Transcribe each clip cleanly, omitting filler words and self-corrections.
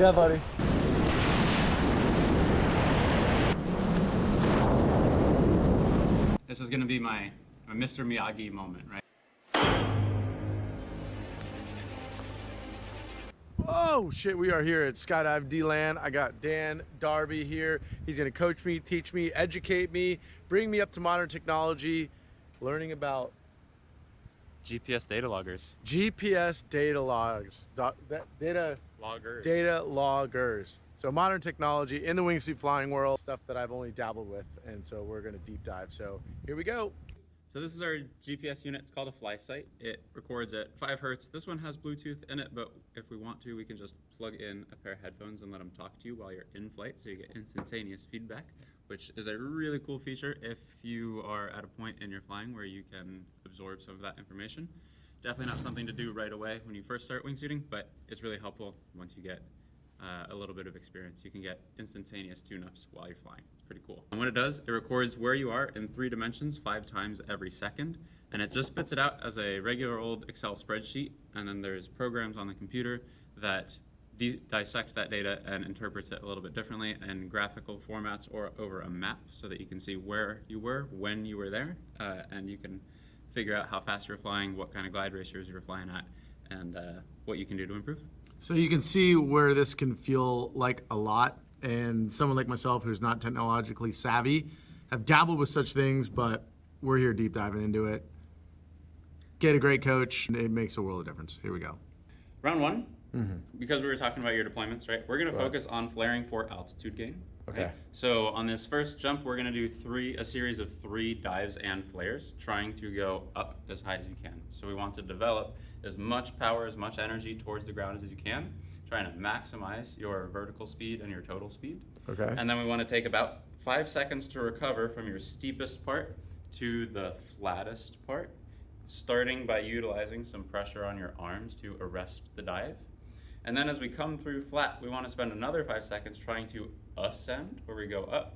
Yeah, buddy. This is gonna be my Mr. Miyagi moment, right? Oh shit, we are here at Skydive Deland. I got Dan Darby here. He's gonna coach me, teach me, educate me, bring me up to modern technology, learning about GPS data loggers. GPS data logs. Data loggers. So modern technology in the wingsuit flying world, stuff that I've only dabbled with, and so we're gonna deep dive. So here we go. So this is our GPS unit. It's called a FlySight. It records at 5 hertz. This one has Bluetooth in it, but if we want to, we can just plug in a pair of headphones and let them talk to you while you're in flight, so you get instantaneous feedback, which is a really cool feature if you are at a point in your flying where you can absorb some of that information. Definitely not something to do right away when you first start wingsuiting, but it's really helpful once you get a little bit of experience. You can get instantaneous tune-ups while you're flying. It's pretty cool. And what it does, it records where you are in 3 dimensions 5 times every second, and it just spits it out as a regular old Excel spreadsheet, and then there's programs on the computer that dissect that data and interprets it a little bit differently in graphical formats or over a map, so that you can see where you were, when you were there, and you can figure out how fast you're flying, what kind of glide ratios you're flying at, and what you can do to improve. So you can see where this can feel like a lot, and someone like myself who's not technologically savvy have dabbled with such things, but we're here deep diving into it. Get a great coach, and it makes a world of difference. Here we go. Round 1, because we were talking about your deployments, right? We're gonna focus on flaring for altitude gain. Okay. Right? So on this first jump, we're gonna do a series of 3 dives and flares, trying to go up as high as you can. So we want to develop as much power, as much energy towards the ground as you can, trying to maximize your vertical speed and your total speed. Okay. And then we want to take about 5 seconds to recover from your steepest part to the flattest part, starting by utilizing some pressure on your arms to arrest the dive. And then as we come through flat, we want to spend another 5 seconds trying to ascend, where we go up,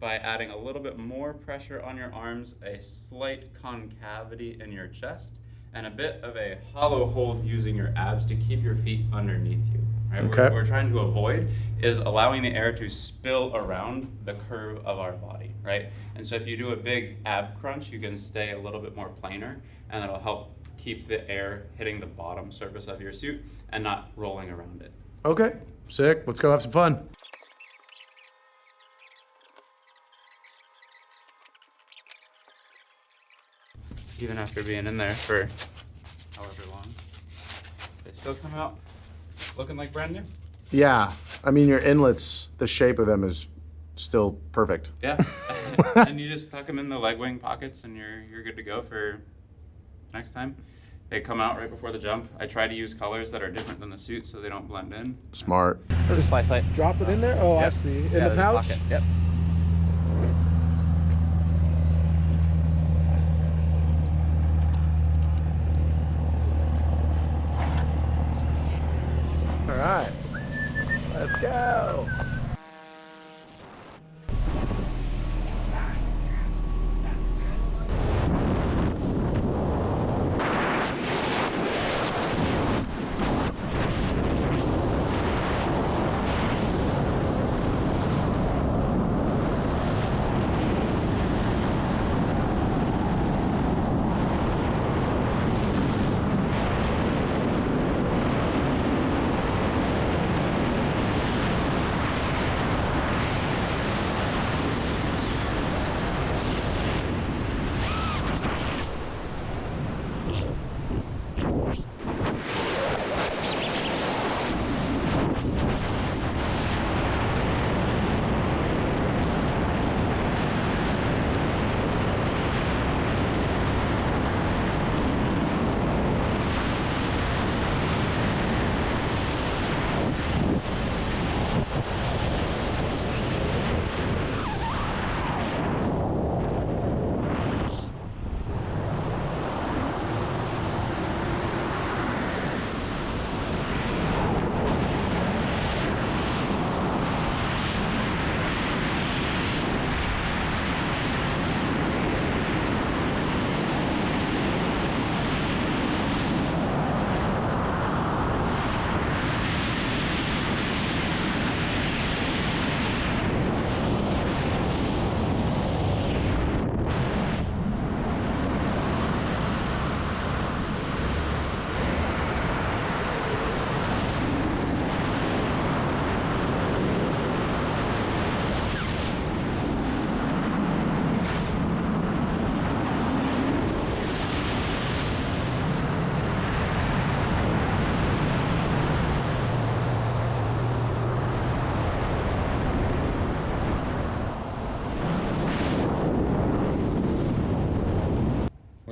by adding a little bit more pressure on your arms, a slight concavity in your chest, and a bit of a hollow hold using your abs to keep your feet underneath you. Right? Okay. What we're trying to avoid is allowing the air to spill around the curve of our body, right? And so if you do a big ab crunch, you can stay a little bit more planar, and that'll help keep the air hitting the bottom surface of your suit and not rolling around it. Okay, sick. Let's go have some fun. Even after being in there for however long, they still come out looking like brand new. Yeah, I mean, your inlets, the shape of them is still perfect. Yeah, and you just tuck them in the leg wing pockets and you're good to go for next time. They come out right before the jump. I try to use colors that are different than the suit so they don't blend in. Smart. This is FlySight. Drop it in there? Oh, Yep. I see. In Yeah, the pouch? pocket. Yep. All right, let's go.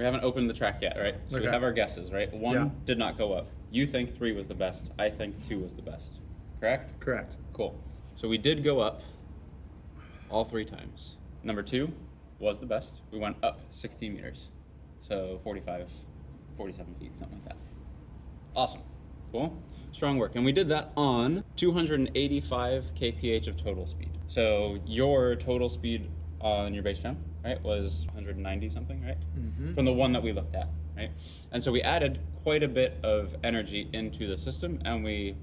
We haven't opened the track yet, right? So we Okay. have our guesses, right? One Yeah. did not go up. You think 3 was the best. I think 2 was the best. Correct? Correct. Cool. So we did go up all 3 times. Number 2 was the best. We went up 16 meters. So 45, 47 feet, something like that. Awesome. Cool. Strong work. And we did that on 285 kph of total speed. So your total speed on your base jump, right, was 190 something, right? From the one that we looked at, right? And so we added quite a bit of energy into the system and we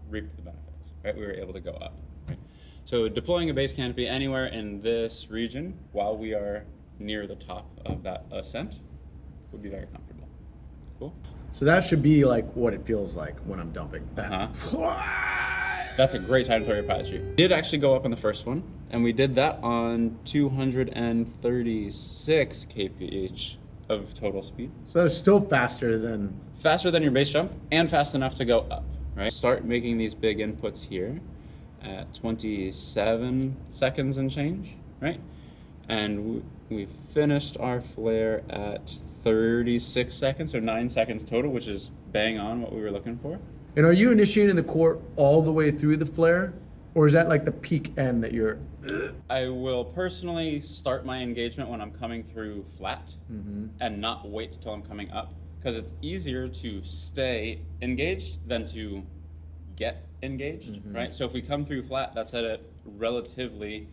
reaped the benefits, right? We were able to go up, right? So deploying a base canopy anywhere in this region while we are near the top of that ascent would be very comfortable. Cool. So that should be like what it feels like when I'm dumping. That. That's a great time for your pilot chute. Did actually go up on the first one, and we did that on 236 kph of total speed. So it's still faster than. Faster than your base jump, and fast enough to go up, right? Start making these big inputs here at 27 seconds and change, right? And we finished our flare at 36 seconds, or 9 seconds total, which is bang on what we were looking for. And are you initiating the core all the way through the flare? Or is that like the peak end that you're. I will personally start my engagement when I'm coming through flat and not wait till I'm coming up, because it's easier to stay engaged than to get engaged, right? So if we come through flat, that's at a relatively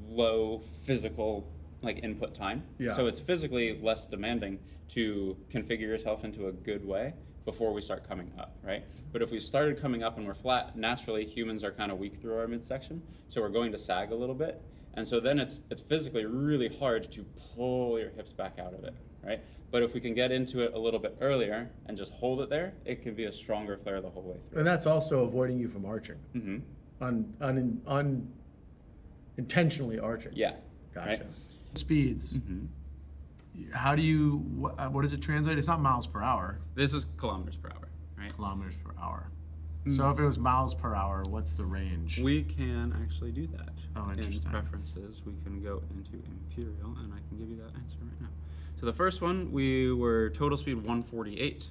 low physical input time. Yeah. So it's physically less demanding to configure yourself into a good way before we start coming up, right? But if we started coming up and we're flat, naturally humans are kind of weak through our midsection, so we're going to sag a little bit. And so then it's physically really hard to pull your hips back out of it, right? But if we can get into it a little bit earlier and just hold it there, it can be a stronger flare the whole way through. And that's also avoiding you from arching. Unintentionally arching. Yeah. Gotcha. Right? Speeds. How do you, what does it translate? It's not miles per hour, This is kilometers per hour, right? kilometers per hour. So if it was miles per hour, what's the range? We can actually do that. Oh, In interesting. preferences, we can go into Imperial, and I can give you that answer right now. So the first one, we were total speed 148.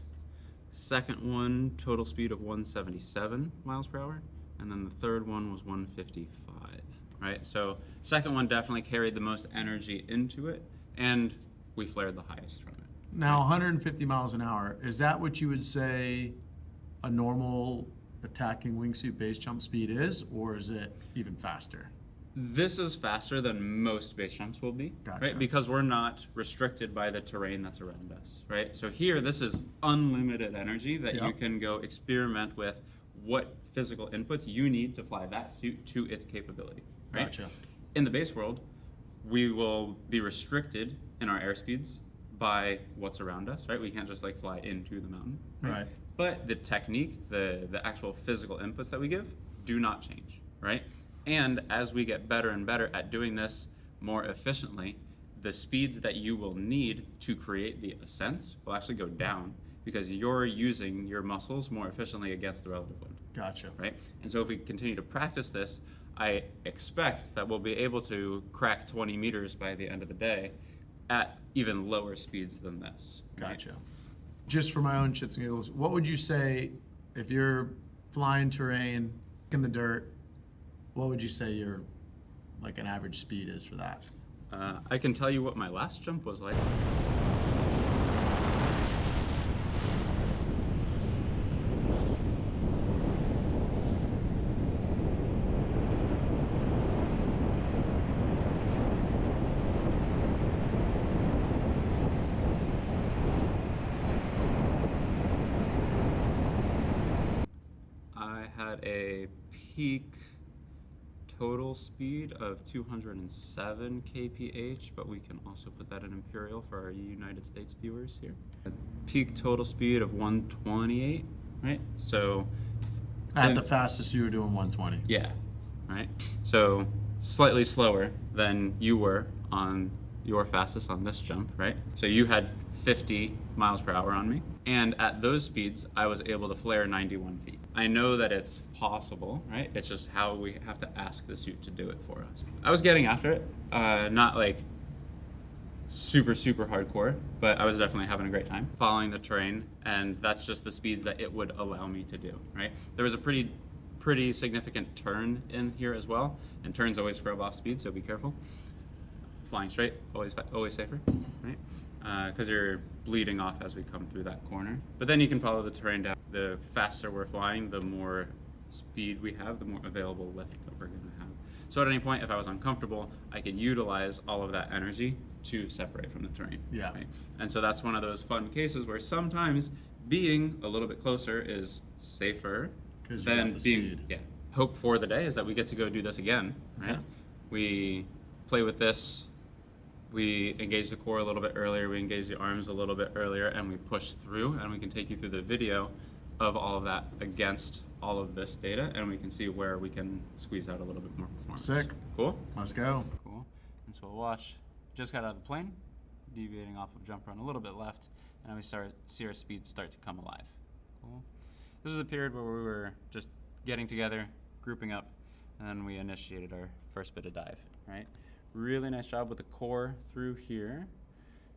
Second one, total speed of 177 miles per hour. And then the third one was 155, right? So second one definitely carried the most energy into it, and we flared the highest from it. Now, 150 miles an hour, is that what you would say a normal attacking wingsuit base jump speed is, or is it even faster? This is faster than most base jumps will be, Gotcha. right? Because we're not restricted by the terrain that's around us, right? So here, this is unlimited energy that you Yep. can go experiment with what physical inputs you need to fly that suit to its capability, right? Gotcha. In the base world, we will be restricted in our airspeeds by what's around us, right? We can't just fly into the mountain, Right. But the technique, the actual physical inputs that we give do not change, right? And as we get better and better at doing this more efficiently, the speeds that you will need to create the ascents will actually go down because you're using your muscles more efficiently against the relative wind, Gotcha. right? And so if we continue to practice this, I expect that we'll be able to crack 20 meters by the end of the day at even lower speeds than this. right? Gotcha. Just for my own shits and giggles, what would you say if you're flying terrain in the dirt? What would you say your an average speed is for that? I can tell you what my last jump was like. I had a peak total speed of 207 kph, but we can also put that in imperial for our United States viewers here. A peak total speed of 128, right? So At the fastest, you were doing 120. yeah, right? So slightly slower than you were on your fastest on this jump, right? So you had 50 miles per hour on me. And at those speeds, I was able to flare 91 feet. I know that it's possible, right? It's just how we have to ask the suit to do it for us. I was getting after it, not super, super hardcore, but I was definitely having a great time following the terrain, and that's just the speeds that it would allow me to do, right? There was a pretty significant turn in here as well, and turns always scrub off speed, so be careful. Flying straight, always safer, right? Because you're bleeding off as we come through that corner. But then you can follow the terrain down. The faster we're flying, the more speed we have, the more available lift that we're gonna have. So at any point, if I was uncomfortable, I could utilize all of that energy to separate from the terrain. Yeah. Right? And so that's one of those fun cases where sometimes being a little bit closer is safer 'Cause you got than the being, speed. yeah. Hope for the day is that we get to go do this again, right? Okay. We play with this, we engage the core a little bit earlier, we engage the arms a little bit earlier, and we push through, and we can take you through the video of all of that against all of this data, and we can see where we can squeeze out a little bit more performance. Sick. Cool? Let's go. Cool. And so we'll watch, just got out of the plane, deviating off of jump run a little bit left, and then we see our speed start to come alive. Cool. This is the period where we were just getting together, grouping up, and then we initiated our first bit of dive, right? Really nice job with the core through here.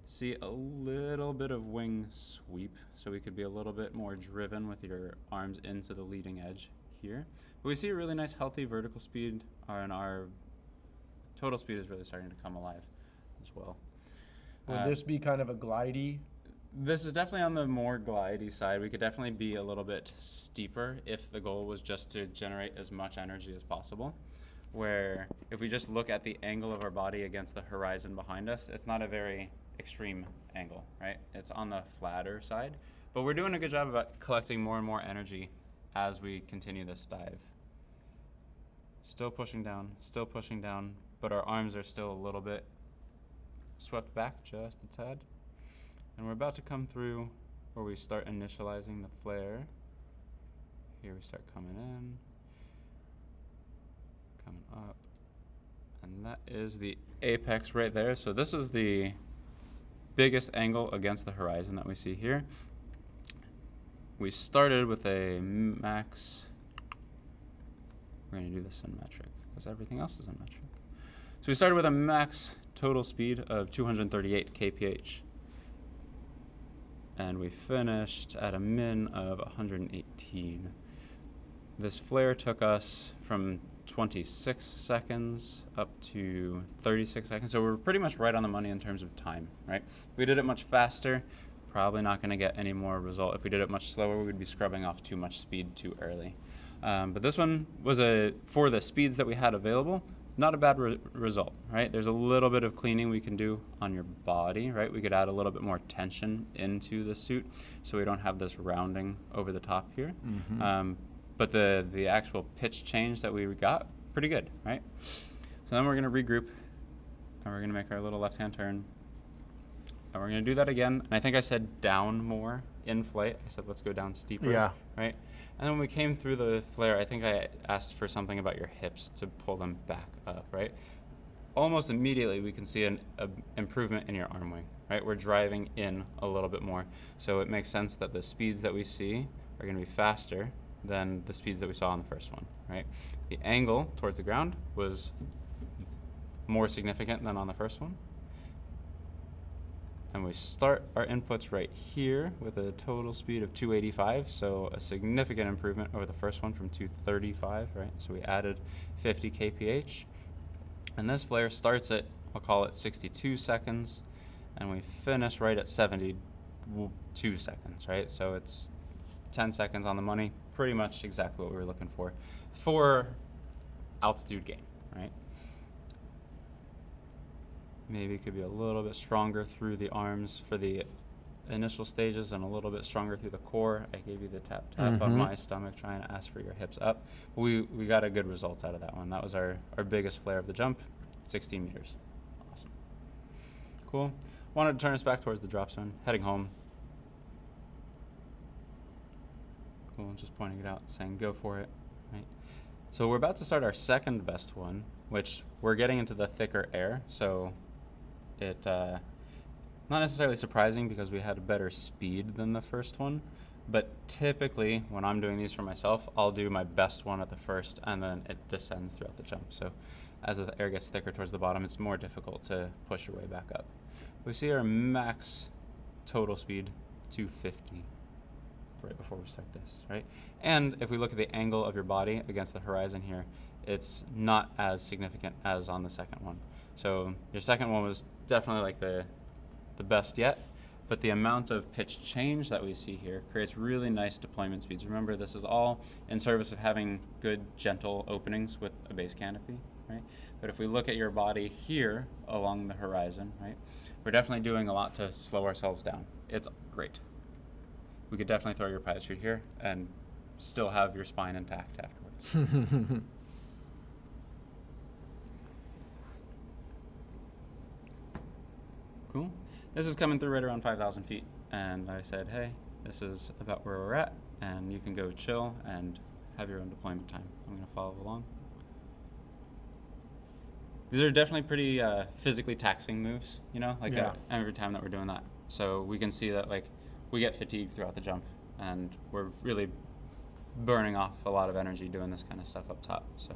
See a little bit of wing sweep, so we could be a little bit more driven with your arms into the leading edge here. But we see a really nice healthy vertical speed, and our total speed is really starting to come alive as well. Would this be kind of a glidey? This is definitely on the more glidey side. We could definitely be a little bit steeper if the goal was just to generate as much energy as possible. Where if we just look at the angle of our body against the horizon behind us, it's not a very extreme angle, right? It's on the flatter side. But we're doing a good job about collecting more and more energy as we continue this dive. Still pushing down, but our arms are still a little bit swept back just a tad. And we're about to come through where we start initializing the flare. Here we start coming in, coming up, and that is the apex right there. So this is the biggest angle against the horizon that we see here. We started with a max, we're gonna do this in metric because everything else is in metric. So we started with a max total speed of 238 kph. And we finished at a min of 118. This flare took us from 26 seconds up to 36 seconds. So we're pretty much right on the money in terms of time, right? If we did it much faster, probably not gonna get any more result. If we did it much slower, we'd be scrubbing off too much speed too early. But this one was for the speeds that we had available, not a bad result, right? There's a little bit of cleaning we can do on your body, right? We could add a little bit more tension into the suit so we don't have this rounding over the top here. Mm-hmm. But the actual pitch change that we got, pretty good, right? So then we're gonna regroup and we're gonna make our little left-hand turn. And we're gonna do that again. And I think I said down more in flight. I said, let's go down steeper, Yeah. right? And then when we came through the flare, I think I asked for something about your hips to pull them back up, right? Almost immediately, we can see an improvement in your arm wing, right? We're driving in a little bit more. So it makes sense that the speeds that we see are gonna be faster than the speeds that we saw on the first one, right? The angle towards the ground was more significant than on the first one. And we start our inputs right here with a total speed of 285, so a significant improvement over the first one from 235, right? So we added 50 kph. And this flare starts at, I'll call it 62 seconds, and we finish right at 72 seconds, right? So it's 10 seconds on the money, pretty much exactly what we were looking for altitude gain, right? Maybe it could be a little bit stronger through the arms for the initial stages and a little bit stronger through the core. I gave you the tap on my stomach trying to ask for your hips up. We got a good result out of that one. That was our biggest flare of the jump, 16 meters. Awesome. Cool. Wanted to turn us back towards the drop zone, heading home. Cool, just pointing it out, saying go for it, right? So we're about to start our second best one, which we're getting into the thicker air, so it not necessarily surprising because we had a better speed than the first one, but typically when I'm doing these for myself, I'll do my best one at the first and then it descends throughout the jump. So as the air gets thicker towards the bottom, it's more difficult to push your way back up. We see our max total speed 250 right before we start this, right? And if we look at the angle of your body against the horizon here, it's not as significant as on the second one. So your second one was definitely like the best yet, but the amount of pitch change that we see here creates really nice deployment speeds. Remember, this is all in service of having good, gentle openings with a base canopy, right? But if we look at your body here along the horizon, right, we're definitely doing a lot to slow ourselves down. It's great. We could definitely throw your pilot chute here and still have your spine intact afterwards. Cool. This is coming through right around 5,000 feet, and I said, hey, this is about where we're at, and you can go chill and have your own deployment time. I'm going to follow along. These are definitely pretty physically taxing moves, you know, like every time that we're doing that. So we can see that like we get fatigued throughout the jump, and we're really burning off a lot of energy doing this kind of stuff up top. So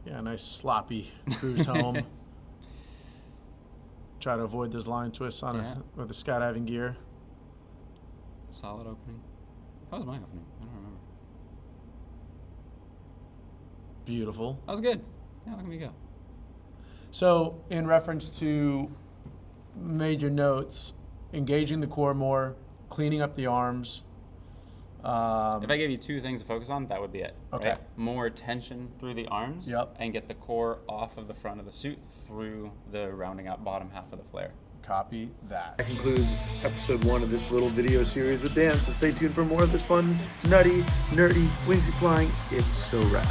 Yeah, nice sloppy cruise home. Try to avoid those line twists on with the skydiving gear. Solid opening. How was my opening? I don't remember. Beautiful. That was good. Yeah, look at me go. So, in reference to major notes, engaging the core more, cleaning up the arms. If I gave you two things to focus on, that would be it. Okay. Right? More tension through the arms and get the core off of the front of the suit through the rounding out bottom half of the flare. Copy that. That concludes episode 1 of this little video series with Dan, so stay tuned for more of this fun, nutty, nerdy, wingsuit flying. It's so rad.